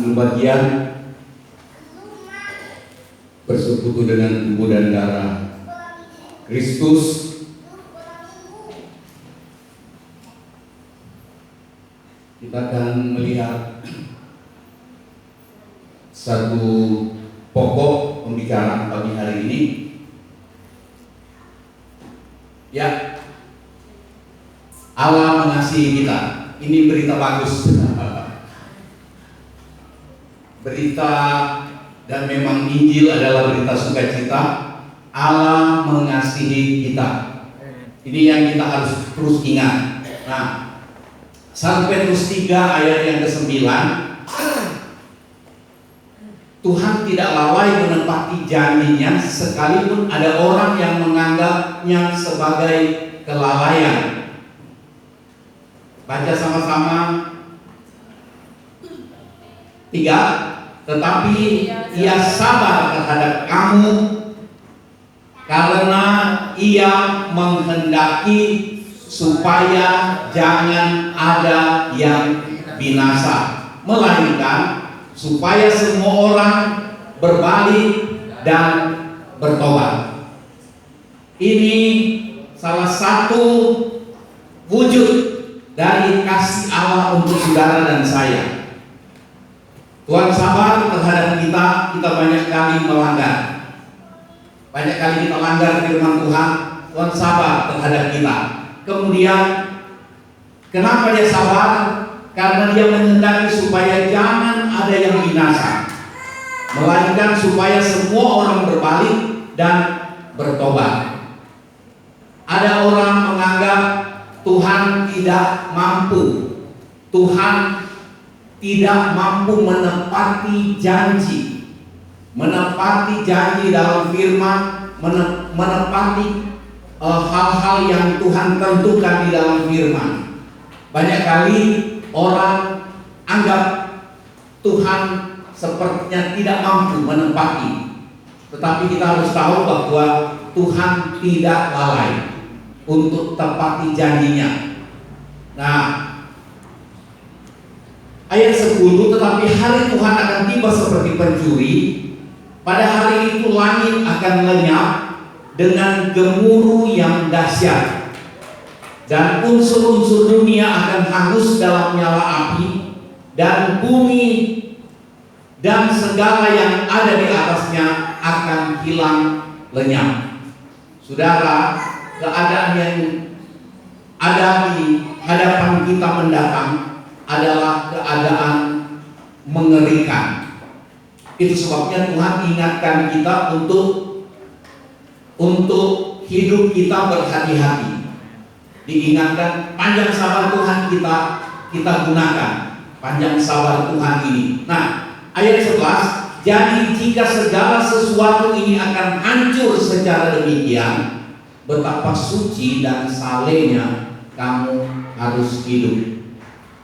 mengambil bagian bersekutu dengan tubuh dan darah Kristus, kita akan melihat satu pokok pembicaraan pagi hari ini. Ya, Allah mengasihi kita. Ini berita bagus. Berita, dan memang Injil adalah berita sukacita. Allah mengasihi kita. Ini yang kita harus terus ingat. Nah, 1 Petrus 3 ayat yang ke-9, Tuhan tidak lalai menepati janjinya sekalipun ada orang yang menganggapnya sebagai kelalaian. Baca sama-sama. 3. Tetapi ia sabar terhadap kamu karena ia menghendaki supaya jangan ada yang binasa, melainkan supaya semua orang berbalik dan bertobat. Ini salah satu wujud dari kasih Allah untuk saudara dan saya. Tuhan sabar terhadap kita. Kita banyak kali melanggar. Banyak kali kita langgar firman Tuhan. Tuhan sabar terhadap kita. Kemudian, kenapa dia sabar? Karena dia menghendaki supaya jangan ada yang binasa, melainkan supaya semua orang berbalik dan bertobat. Ada orang menganggap Tuhan tidak mampu. Tuhan tidak mampu menepati janji. Menepati janji dalam firman, menepati hal-hal yang Tuhan tentukan di dalam firman. Banyak kali orang anggap Tuhan sepertinya tidak mampu menepati. Tetapi kita harus tahu bahwa Tuhan tidak lalai untuk tepati janjinya. Nah, ayat 10, tetapi hari Tuhan akan tiba seperti pencuri. Pada hari itu langit akan lenyap dengan gemuruh yang dahsyat, dan unsur-unsur dunia akan hangus dalam nyala api, dan bumi dan segala yang ada di atasnya akan hilang lenyap. Saudara, keadaan yang ada di hadapan kita mendatang adalah keadaan mengerikan. Itu sebabnya Tuhan ingatkan kita untuk hidup kita berhati-hati. Diingatkan panjang sabar Tuhan kita gunakan panjang sabar Tuhan ini. Nah, ayat 11, jadi jika segala sesuatu ini akan hancur secara demikian, betapa suci dan salehnya kamu harus hidup.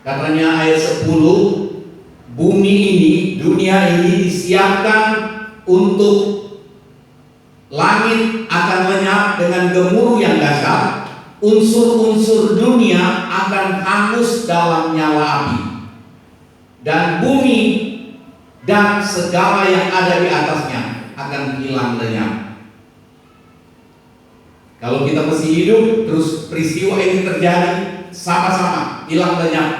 Katanya ayat 10, bumi ini, dunia ini disiapkan untuk langit akan lenyap dengan gemuruh yang dahsyat, unsur-unsur dunia akan hangus dalam nyala api, dan bumi dan segala yang ada di atasnya akan hilang lenyap. Kalau kita masih hidup, terus peristiwa ini terjadi, sama-sama hilang lenyap.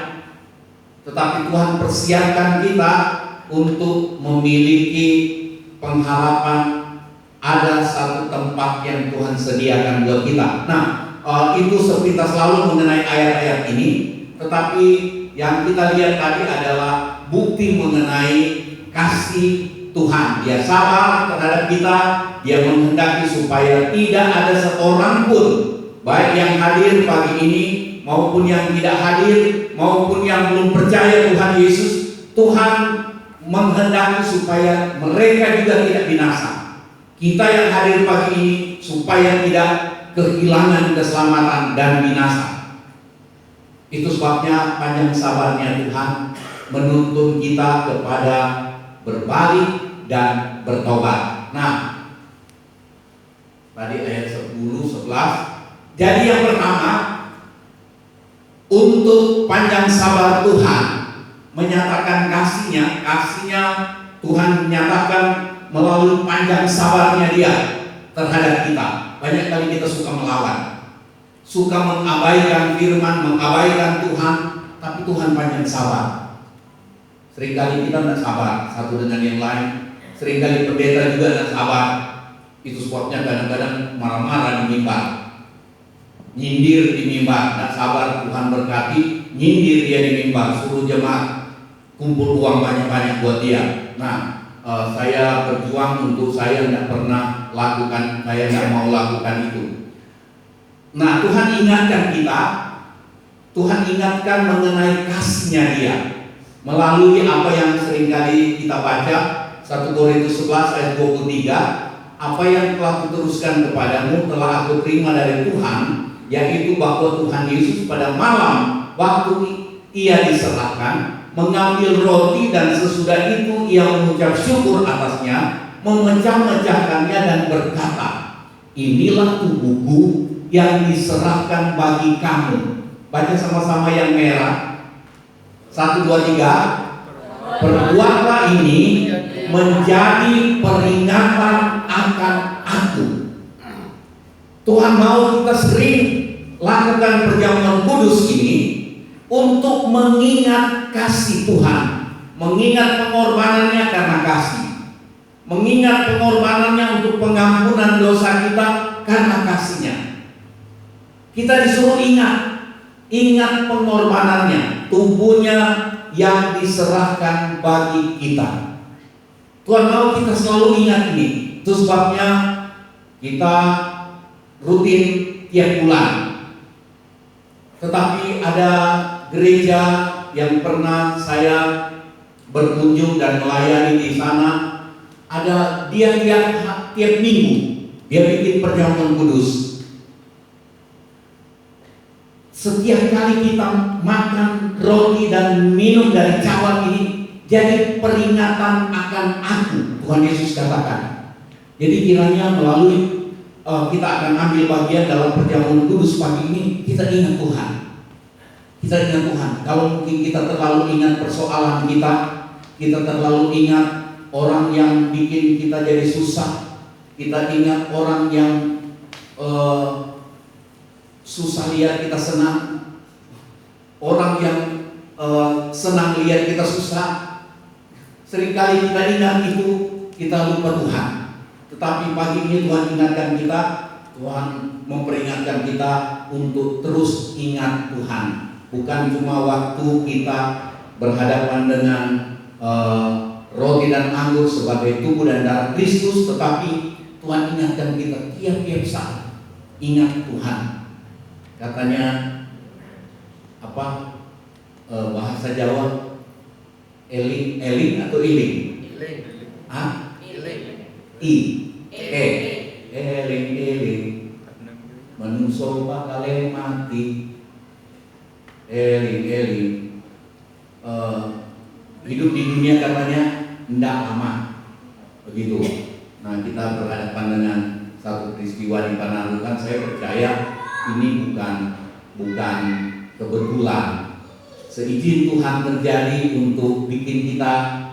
Tetapi Tuhan persiapkan kita untuk memiliki pengharapan. Ada satu tempat yang Tuhan sediakan buat kita. Nah, itu sepintas lalu mengenai ayat-ayat ini. Tetapi yang kita lihat tadi adalah bukti mengenai kasih Tuhan. Dia sabar terhadap kita. Dia menghendaki supaya tidak ada seorang pun, baik yang hadir pagi ini maupun yang tidak hadir, maupun yang belum percaya Tuhan Yesus, Tuhan menghendaki supaya mereka juga tidak binasa. Kita yang hadir pagi ini supaya tidak kehilangan keselamatan dan binasa. Itu sebabnya panjang sabarnya Tuhan menuntun kita kepada berbalik dan bertobat. Nah, tadi ayat 10, 11. Jadi yang pertama, untuk panjang sabar Tuhan menyatakan kasihnya Tuhan menyatakan melalui panjang sabarnya Dia terhadap kita. Banyak kali kita suka melawan, suka mengabaikan firman, mengabaikan Tuhan, tapi Tuhan panjang sabar. Seringkali kita tidak sabar satu dengan yang lain. Seringkali pendeta juga tidak sabar. Itu sebabnya kadang-kadang marah-marah di mimbar, nyindir di mimbar, tidak sabar. Tuhan berkati, nyindir dia di mimbar, suruh jemaat kumpul uang banyak-banyak buat dia. Nah, saya berjuang untuk saya tidak pernah lakukan, saya tidak mau lakukan itu. Nah, Tuhan ingatkan kita, Tuhan ingatkan mengenai kasihnya Dia melalui apa yang seringkali kita baca, 1 Korintus 11 ayat 23, apa yang telah kuteruskan kepadamu telah aku terima dari Tuhan, yaitu bahwa Tuhan Yesus pada malam waktu Ia diserahkan mengambil roti dan sesudah itu Ia mengucap syukur atasnya, memecah-mecahkannya dan berkata, inilah tubuhku yang diserahkan bagi kamu. Baca sama-sama yang merah. 1, 2, 3. Perbuatlah ini menjadi peringatan akan aku. Tuhan mau kita sering lakukan perjamuan kudus ini untuk mengingat kasih Tuhan, mengingat pengorbanannya karena kasih, mengingat pengorbanannya untuk pengampunan dosa kita karena kasihnya. Kita disuruh ingat pengorbanannya, tubuhnya yang diserahkan bagi kita. Tuhan mau kita selalu ingat ini. Itu sebabnya kita rutin tiap bulan. Tetapi ada gereja yang pernah saya berkunjung dan melayani di sana, ada dia tiap minggu dia bikin perjamuan kudus. Setiap kali kita makan roti dan minum dari cawan ini jadi peringatan akan aku, Tuhan Yesus katakan. Jadi kiranya melalui kita akan ambil bagian dalam perjamuan kudus pagi ini, kita ingat Tuhan. Kita ingat Tuhan. Kalau mungkin kita terlalu ingat persoalan kita terlalu ingat orang yang bikin kita jadi susah, kita ingat orang yang susah lihat kita senang, orang yang senang lihat kita susah. Seringkali kita ingat itu, kita lupa Tuhan. Tetapi pagi ini Tuhan ingatkan kita, Tuhan memperingatkan kita untuk terus ingat Tuhan. Bukan cuma waktu kita berhadapan dengan roti dan anggur sebagai tubuh dan darah Kristus, tetapi Tuhan ingatkan kita tiap-tiap saat. Ingat Tuhan. Katanya apa? Bahasa Jawa, eling atau iling? Ah? Eling menungso bakal mati. Eling hidup di dunia katanya tidak lama, begitu. Nah, kita berhadapan dengan satu peristiwa di Panarukan. Saya percaya ini bukan kebetulan. Seizin Tuhan terjadi untuk bikin kita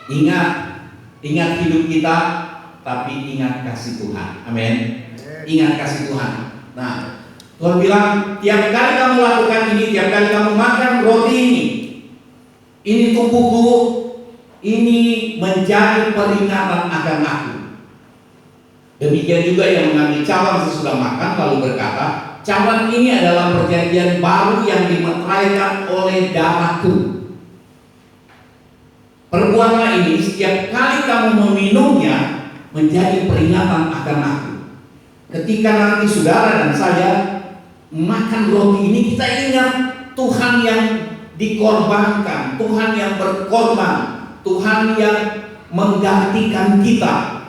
ingat hidup kita, tapi ingat kasih Tuhan. Amin. Ingat kasih Tuhan. Nah, Tuhan bilang, tiap kali kamu lakukan ini, tiap kali kamu makan roti ini tubuhku, ini menjadi peringatan akan aku. Demikian juga yang mengambil cawan sesudah makan lalu berkata, cawan ini adalah perjanjian baru yang dimeteraikan oleh darahku. Perbuatlah ini setiap kali kamu meminumnya menjadi peringatan akan aku. Ketika nanti saudara dan saya makan roti ini, kita ingat Tuhan yang dikorbankan, Tuhan yang berkorban, Tuhan yang menggantikan kita.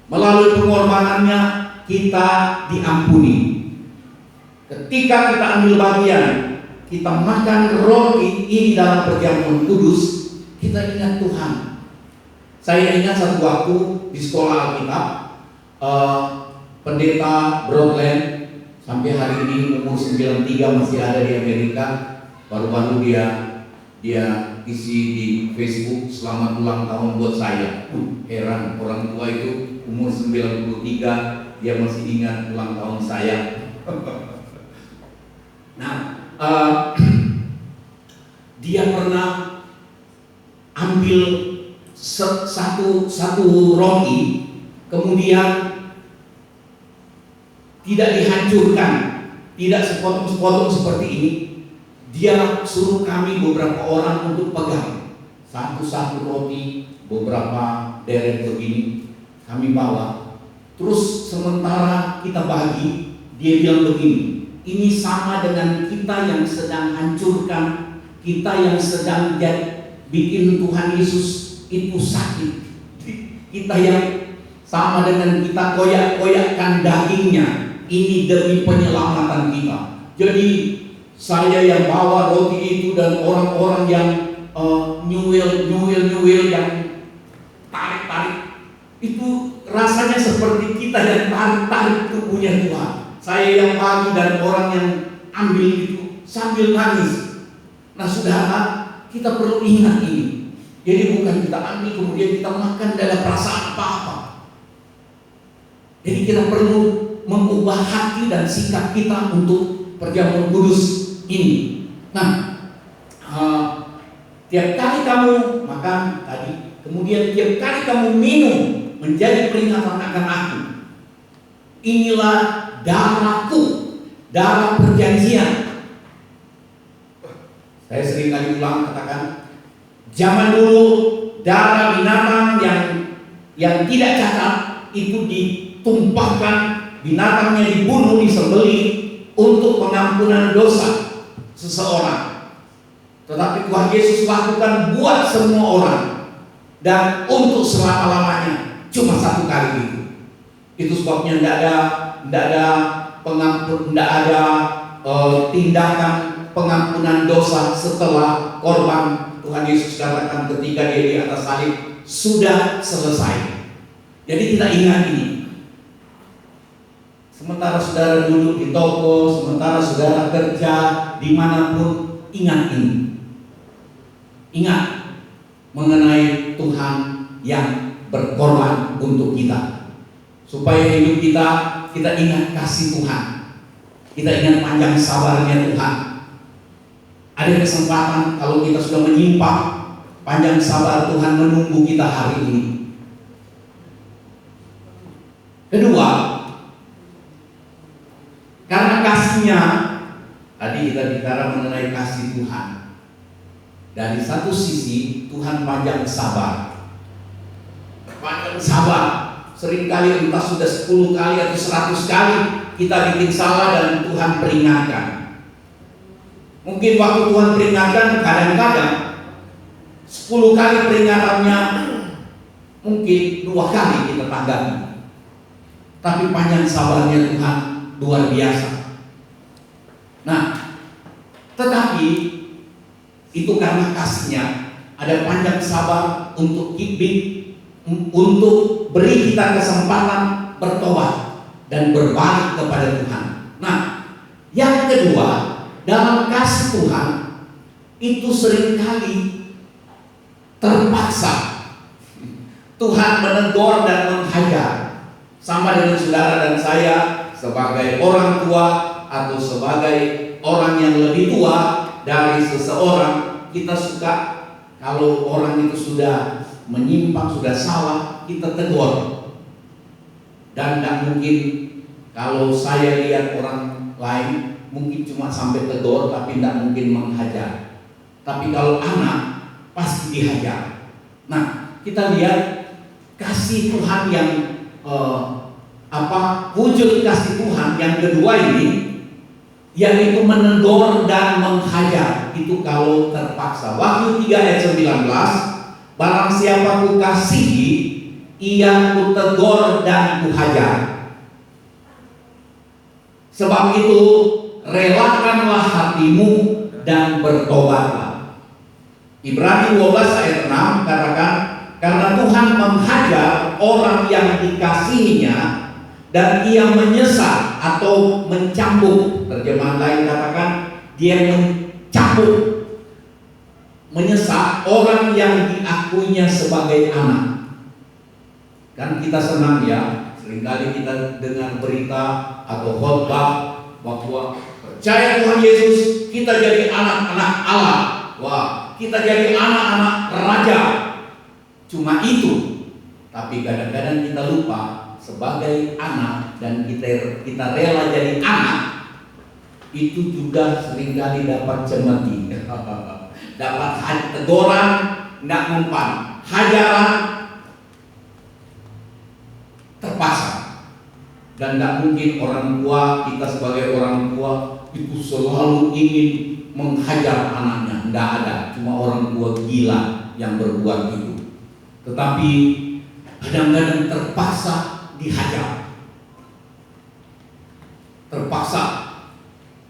Melalui pengorbanannya kita diampuni. Ketika kita ambil bagian, kita makan roti ini dalam perjamuan kudus, kita ingat Tuhan. Saya ingat satu waktu di sekolah Alkitab, pendeta Broadland sampai hari ini umur 93 masih ada di Amerika. Baru-baru dia isi di Facebook, selamat ulang tahun buat saya. Heran, orang tua itu umur 93 dia masih ingat ulang tahun saya. Nah, dia pernah ambil satu roti, kemudian tidak dihancurkan, tidak sepotong-sepotong seperti ini. Dia suruh kami beberapa orang untuk pegang satu-satu roti, beberapa deret begini, kami bawa. Terus sementara kita bagi, dia bilang begini, ini sama dengan kita yang sedang hancurkan, kita yang sedang bikin Tuhan Yesus itu sakit. Kita yang sama dengan kita koyak-koyakkan dagingnya, ini demi penyelamatan kita. Jadi saya yang bawa roti itu dan orang-orang yang nyuil yang tarik-tarik, itu rasanya seperti kita yang tarik-tarik tubuhnya Tuhan. Saya yang bagi dan orang yang ambil itu sambil nangis. Nah saudara, kita perlu ingat ini. Jadi bukan kita ambil kemudian kita makan, tidak ada perasaan apa-apa. Jadi kita perlu mengubah hati dan sikap kita untuk perjamuan kudus ini. Nah, tiap kali kamu makan tadi, kemudian tiap kali kamu minum, menjadi peringatan akan aku. Inilah darahku, darah perjanjian. Saya sering kali ulang katakan, zaman dulu darah binatang yang tidak cacat itu ditumpahkan, binatangnya dibunuh, disembelih untuk pengampunan dosa seseorang. Tetapi Tuhan Yesus lakukan buat semua orang dan untuk selama-lamanya, cuma satu kali itu. Itu sebabnya tidak ada pengampun, tidak ada tindakan pengampunan dosa setelah korban. Tuhan Yesus katakan ketika dia di atas salib, sudah selesai. Jadi kita ingat ini. Sementara saudara duduk di toko, sementara saudara kerja dimanapun, ingat ini. Ingat mengenai Tuhan yang berkorban untuk kita, supaya hidup kita ingat kasih Tuhan, kita ingat panjang sabarnya Tuhan. Ada kesempatan kalau kita sudah menyimpang, panjang sabar Tuhan menunggu kita hari ini. Kedua, karena kasihnya, tadi kita bicara mengenai kasih Tuhan. Dari satu sisi Tuhan panjang sabar. Panjang sabar. Seringkali entah sudah 10 kali atau 100 kali kita bikin salah dan Tuhan peringatkan. Mungkin waktu Tuhan peringatkan, kadang-kadang 10 kali peringatannya mungkin 2 kali kita tanggapi. Tapi panjang sabarnya Tuhan luar biasa. Nah, tetapi itu karena kasihnya, ada panjang sabar untuk beri kita kesempatan bertobat dan berbalik kepada Tuhan. Nah, yang kedua, dalam kasih Tuhan itu seringkali terpaksa Tuhan menegur dan menghajar. Sama dengan saudara dan saya sebagai orang tua atau sebagai orang yang lebih tua dari seseorang, kita suka kalau orang itu sudah menyimpang, sudah salah, kita tegur. Dan tidak mungkin kalau saya lihat orang lain mungkin cuma sampai tegur, tapi tidak mungkin menghajar. Tapi kalau anak pasti dihajar. Nah, kita lihat kasih Tuhan yang wujud kasih Tuhan yang kedua ini, yaitu menegur dan menghajar. Itu kalau terpaksa. Wahyu 3 ayat 19, barang siapa ku kasihi, ia ku tegur dan ku hajar. Sebab itu relakanlah hatimu dan bertobatlah. Ibrani 12 ayat 6 katakan, karena Tuhan menghajar orang yang dikasihinya dan ia menyesal atau mencambuk. Terjemahan lain katakan dia mencambuk takut, menyesal orang yang diakuinya sebagai anak. Kan kita senang ya, seringkali kita dengar berita atau khotbah bahwa percaya Tuhan Yesus, kita jadi anak-anak Allah. Wah, kita jadi anak-anak raja. Cuma itu. Tapi kadang-kadang kita lupa sebagai anak dan kita rela jadi anak, itu juga seringkali dapat cemeti, dapat teguran, tidak mempan, hajaran, terpaksa. Dan tidak mungkin orang tua, kita sebagai orang tua itu selalu ingin menghajar anaknya. Tidak ada, cuma orang tua gila yang berbuat itu. Tetapi kadang-kadang terpaksa dihajar, terpaksa.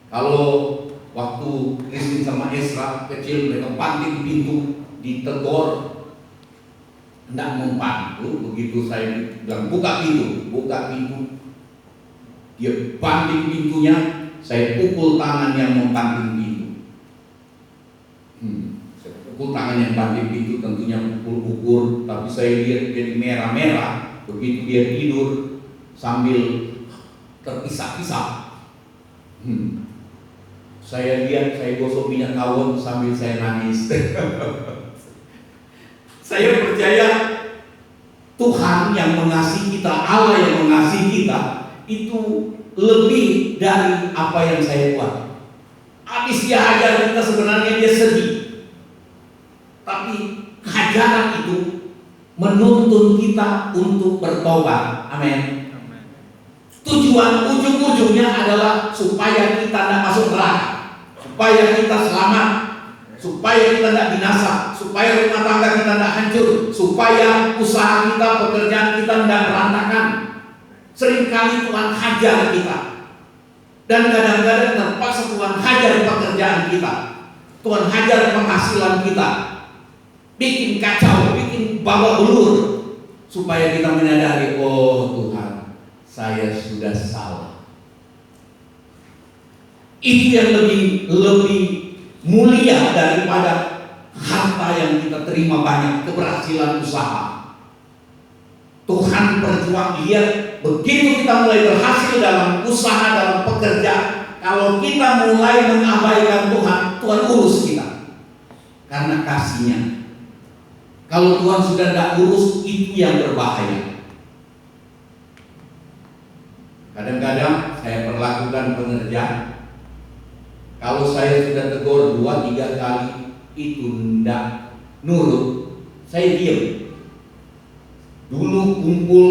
Kalau waktu Kristin sama Esra kecil, mereka banting pintu, ditegur, tidak mempan. Begitu saya bilang buka pintu, dia banting pintunya, saya pukul tangan yang membanting pintu. Saya pukul tangan yang banting pintu, tentunya pukul-pukul, tapi saya lihat jadi merah-merah. Begitu dia tidur sambil terpisah-pisah, saya lihat, saya gosok minyak tawon sambil saya nangis. Saya percaya Tuhan yang mengasihi kita, Allah yang mengasihi kita, itu lebih dari apa yang saya buat. Habis dia hajar kita, sebenarnya dia sedih, tapi hajaran itu menuntun kita untuk bertobat. Amin. Tujuan ujung-ujungnya adalah supaya kita tidak masuk neraka, supaya kita selamat, supaya kita tidak binasa, supaya rumah tangga kita tidak hancur, supaya usaha kita, pekerjaan kita tidak berantakan. Seringkali Tuhan hajar kita, dan kadang-kadang terpaksa Tuhan hajar pekerjaan kita, Tuhan hajar penghasilan kita, bikin kacau, bikin babak belur, supaya kita menyadari, oh Tuhan, saya sudah salah. Itu yang lebih mulia daripada harta yang kita terima banyak, keberhasilan usaha. Tuhan berjuang, lihat, begitu kita mulai berhasil dalam usaha, dalam pekerjaan, kalau kita mulai mengabaikan Tuhan, Tuhan urus kita karena kasih-Nya. Kalau Tuhan sudah tidak urus, itu yang berbahaya. Kadang-kadang saya perlakukan pengerjaan, kalau saya sudah tegur 2-3 kali itu tidak nurut, saya diam. Dulu kumpul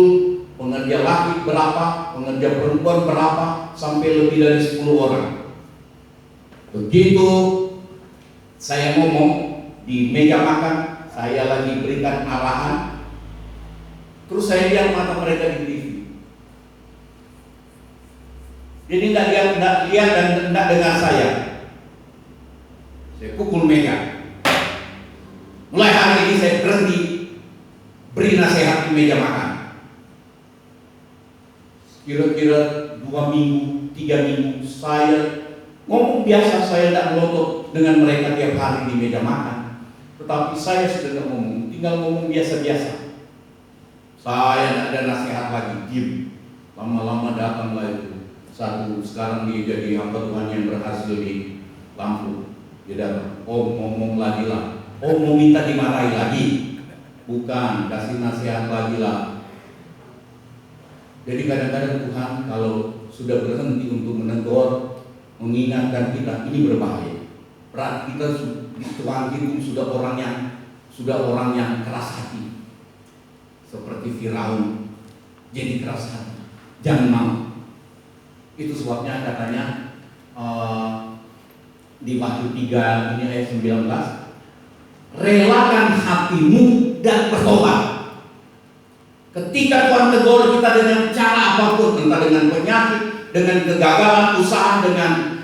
pengerja laki berapa, pengerja perempuan berapa, sampai lebih dari 10 orang. Begitu saya ngomong di meja makan, saya lagi berikan arahan, terus saya lihat mata mereka di TV. Jadi tidak lihat dan tidak dengar saya. Saya pukul meja. Mulai hari ini saya berhenti beri nasihat di meja makan. Kira-kira 2 minggu, 3 minggu saya ngomong biasa, saya tidak melotot dengan mereka tiap hari di meja makan. Tetapi saya sudah tidak ngomong, tinggal ngomong biasa-biasa. Saya tidak ada nasihat lagi, diam. Lama-lama datanglah itu satu, sekarang dia jadi hamba Tuhan yang berhasil di Lampung. Dia datang, oh ngomong lagi lah, oh mau minta dimarahi lagi, bukan, kasih nasihat lagi lah. Jadi kadang-kadang Tuhan kalau sudah berhenti untuk menegur, mengingatkan kita, ini berbahaya. Berarti kita Tuhan itu sudah orang yang keras hati, seperti Firaun, jadi keras hati, jangan mau. Itu sebabnya katanya di Wahyu 3 ini ayat 19, relakan hatimu dan bertobat. Ketika Tuhan tegur kita dengan cara apapun, entah dengan penyakit, dengan kegagalan usaha, dengan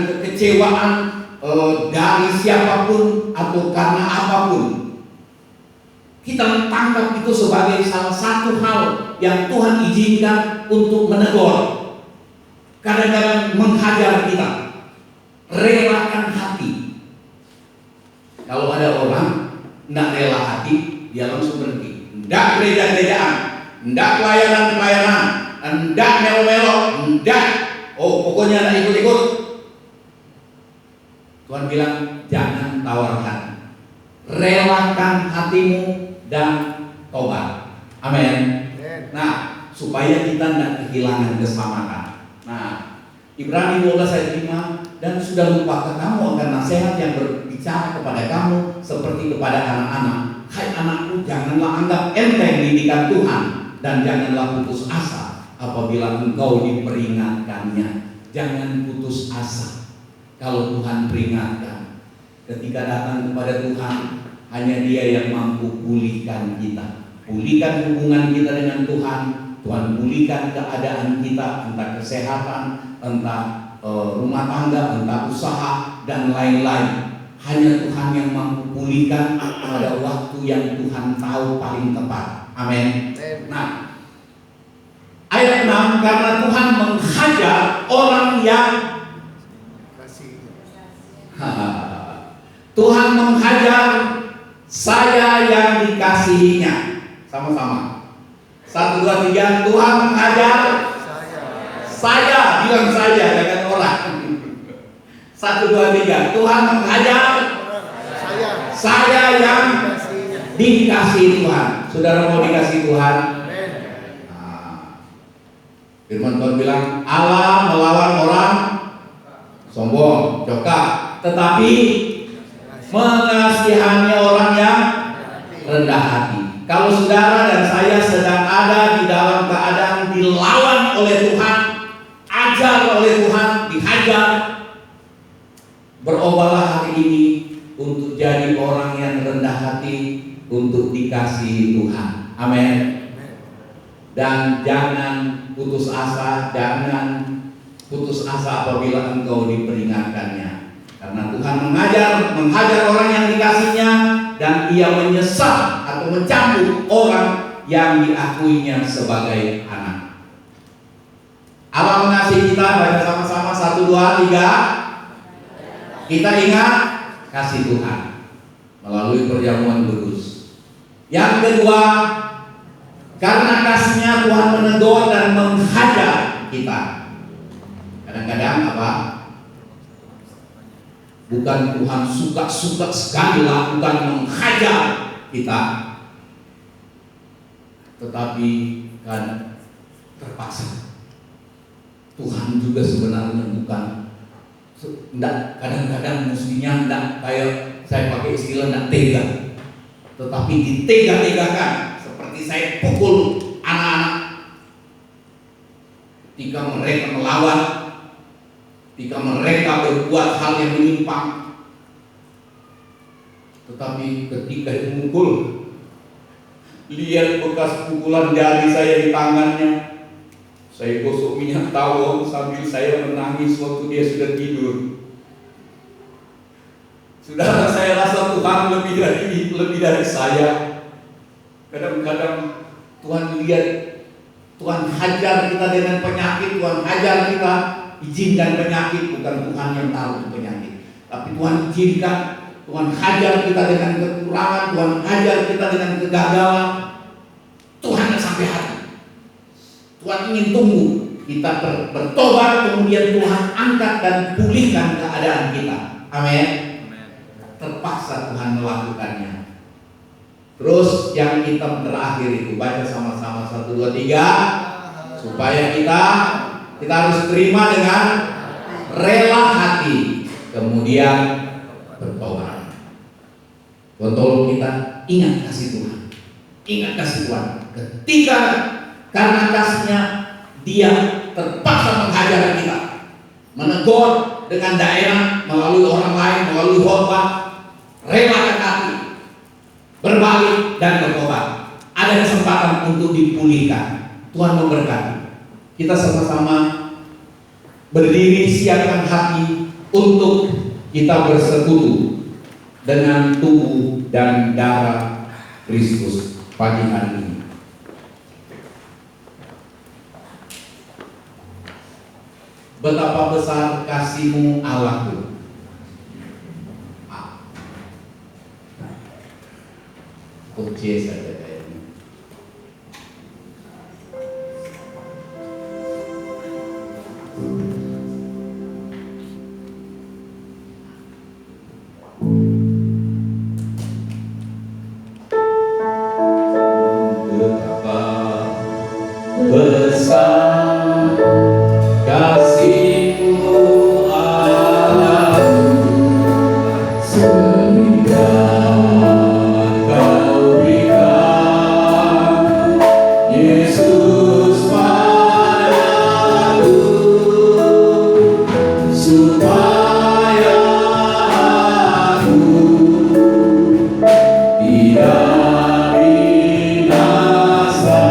kekecewaan dari siapapun atau karena apapun, kita tangkap itu sebagai salah satu hal yang Tuhan izinkan untuk menegur. Kadang-kadang menghajar kita. Relakan hati, Kalau ada orang tidak rela hati, dia langsung berhenti. Tidak gereja-gerejaan, tidak pelayanan-pelayanan, tidak melo-melo, tidak. Oh, pokoknya tidak ikut-ikut. Tuhan bilang, jangan tawar hati. Relakan hatimu dan tobat. Amin. Nah, supaya kita tidak kehilangan keselamatan. Nah, Ibrani 12 ayat 5, dan sudah lupakan kamu akan nasihat yang berbicara kepada kamu seperti kepada anak-anak. Hai anakku, janganlah anggap enteng didikan Tuhan, dan janganlah putus asa apabila engkau diperingatkannya. Jangan putus asa kalau Tuhan peringatkan. Ketika datang kepada Tuhan, hanya Dia yang mampu pulihkan kita. Pulihkan hubungan kita dengan Tuhan. Tuhan pulihkan keadaan kita, entah kesehatan, entah rumah tangga, entah usaha, dan lain-lain. Hanya Tuhan yang mampu pulihkan pada waktu yang Tuhan tahu paling tepat. Amin. Nah, ayat 6, karena Tuhan menghajar orang yang Tuhan menghajar saya yang dikasihinya. Sama-sama. 1, 2, 3. Tuhan menghajar saya, bilang saya, jangan orang. 1, 2, 3. Tuhan menghajar saya yang dikasihi Tuhan. Saudara mau dikasih Tuhan? Firman Tuhan bilang, Allah melawan orang sombong, cokak, tetapi mengasihani orang yang rendah hati. Kalau saudara dan saya sedang ada di dalam keadaan dilawan oleh Tuhan, ajar oleh Tuhan, dihajar, berubahlah hari ini untuk jadi orang yang rendah hati, untuk dikasihi Tuhan. Amin. Dan jangan putus asa, apabila engkau diperingatkannya. Karena Tuhan menghajar orang yang dikasihnya, dan Ia menyesal atau mencambuk orang yang diakuinya sebagai anak. Allah mengasihi kita. Baca sama-sama 1, 2, 3. Kita ingat kasih Tuhan melalui perjamuan kudus. Yang kedua, karena kasihnya Tuhan menegur dan menghajar kita. Kadang-kadang apa? Bukan Tuhan suka-suka sekali lakukan menghajar kita, tetapi kan terpaksa. Tuhan juga sebenarnya bukan, kadang-kadang mestinya enggak, kayak saya pakai istilah enggak tega, tetapi ditega-tegakan. Seperti saya pukul anak-anak ketika mereka melawan, ketika mereka berbuat hal yang menyimpang. Tetapi ketika dimukul, lihat bekas pukulan jari saya di tangannya. Saya gosok minyak tawon sambil saya menangis waktu dia sudah tidur. Saudara, saya rasa Tuhan lebih dari saya. Kadang-kadang Tuhan lihat, Tuhan hajar kita dengan penyakit, Tuhan hajar kita, izinkan penyakit, bukan Tuhan yang taruh penyakit, tapi Tuhan izinkan. Tuhan hajar kita dengan kekurangan, Tuhan hajar kita dengan kegagalan. Tuhan tidak sampai hati. Tuhan ingin tunggu kita bertobat, kemudian Tuhan angkat dan pulihkan keadaan kita. Amin. Terpaksa Tuhan melakukannya. Terus yang hitam terakhir itu, baca sama-sama 1, 2, 3. Supaya kita harus terima dengan rela hati, kemudian bertobat. Tuhan tolong kita ingat kasih Tuhan. Ingat kasih Tuhan. Ketika karena kasihnya Dia terpaksa menghajar kita, menegur dengan daerah, melalui orang lain, melalui khotbah. Relakan hati, berbalik dan bertobat. Ada kesempatan untuk dipulihkan. Tuhan memberkati. Kita sama-sama berdiri, siapkan hati untuk kita bersekutu dengan tubuh dan darah Kristus pagi hari ini. Betapa besar kasih-Mu Allahku. atau C saja kayaknya. Betapa besar kasih-Mu Allah, sehingga Kau berikan Yesus padaku, supaya aku tidak binasa,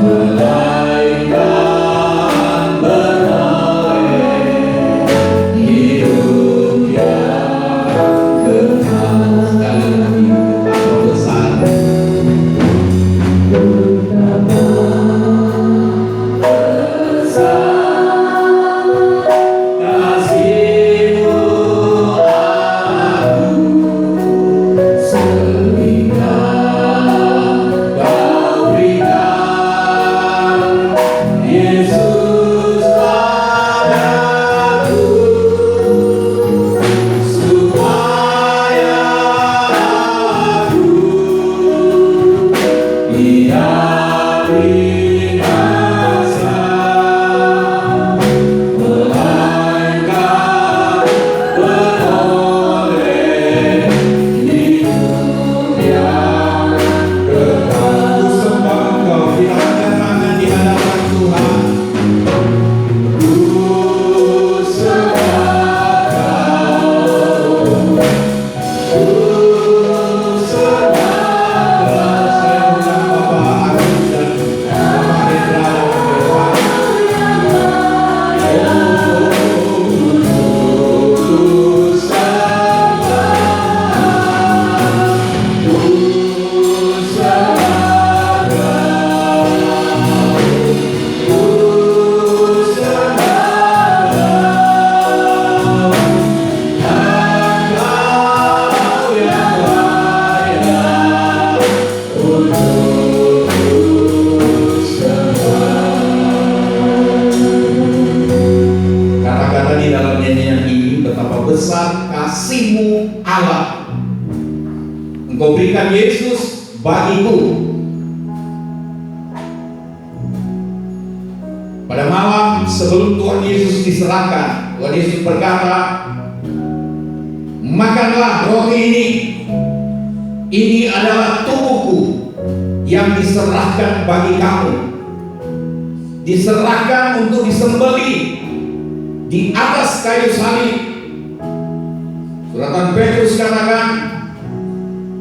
melainkan beroleh hidup yang kekal. Sekali lagi, betapa besar kasih-Mu aku, sehingga Kau berikan Yesus padaku, supaya aku tidak binasa, melainkan beroleh hidup yang kekal. Ku sembah Engkau, kita angkat tangan di hadapan Tuhan. Ku sembah Kau, ku sembah Kau. Saya undang Bapak Agus dan Bapak Hendra dan Bapak ku sembah, ku sembah Kau, ku sembah Kau, Engkau yang layak untuk kata-kata di dalam nyanyian ini, betapa besar kasih-Mu Allah, Engkau berikan Yesus bagiku. Pada malam sebelum Tuhan Yesus diserahkan, Tuhan Yesus berkata, makanlah roti ini adalah tubuhku yang diserahkan bagi kamu, diserahkan untuk disembelih di atas kayu salib. Suratan Petrus katakan,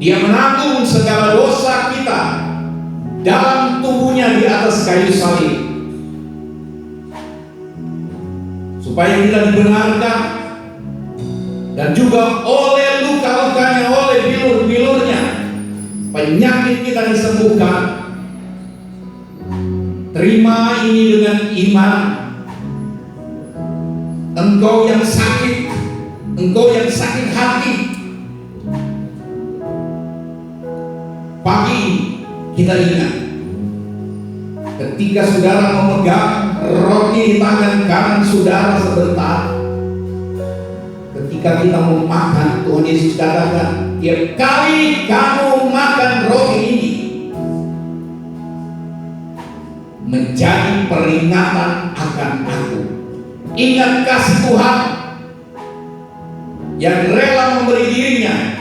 Dia menanggung segala dosa kita dalam tubuhnya di atas kayu salib, supaya kita dibenarkan, dan juga oleh luka-lukanya, oleh bilur-bilurnya, penyakit kita disembuhkan. Terima ini dengan iman. Engkau yang sakit, engkau yang sakit hati, pagi ini kita ingat, ketika saudara memegang roti di tangan kanan saudara sebentar, ketika kita memakan, Tuhan Yesus katakan, tiap kali kamu makan roti ini, menjadi peringatan akan aku. Ingat kasih Tuhan yang rela memberi dirinya,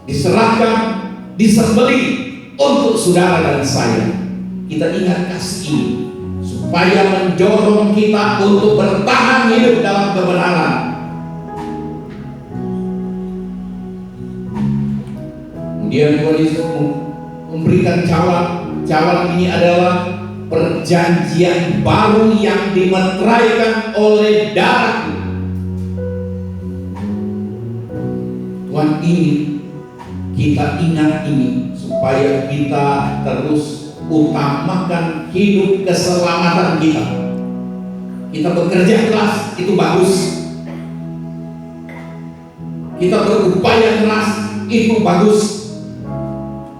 diserahkan, disembelih untuk saudara dan saya. Kita ingat kasih ini supaya mendorong kita untuk bertahan hidup dalam kebenaran. Kemudian Tuhan Yesus memberikan cawan ini adalah perjanjian baru yang dimeteraikan oleh darahku. Tuhan ini, kita ingat ini supaya kita terus utamakan hidup keselamatan kita. Kita bekerja keras, itu bagus. kita berupaya keras, itu bagus.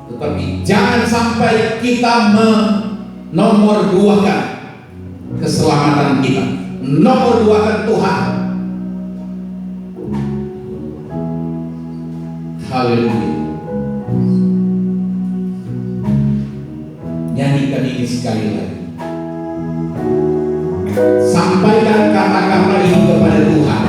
Tetapi jangan sampai kita menomorduakan keselamatan kita, nomorduakan Tuhan. Haleluya. Nyanyikan ini sekali lagi. Sampaikan kata-kata ini kepada Tuhan.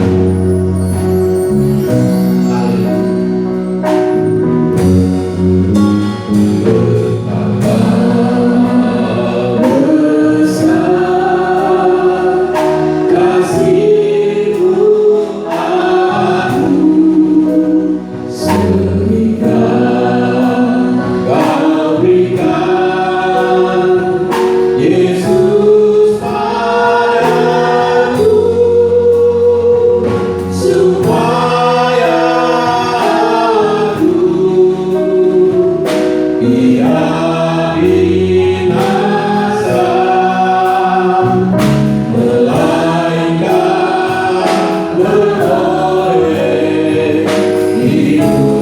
You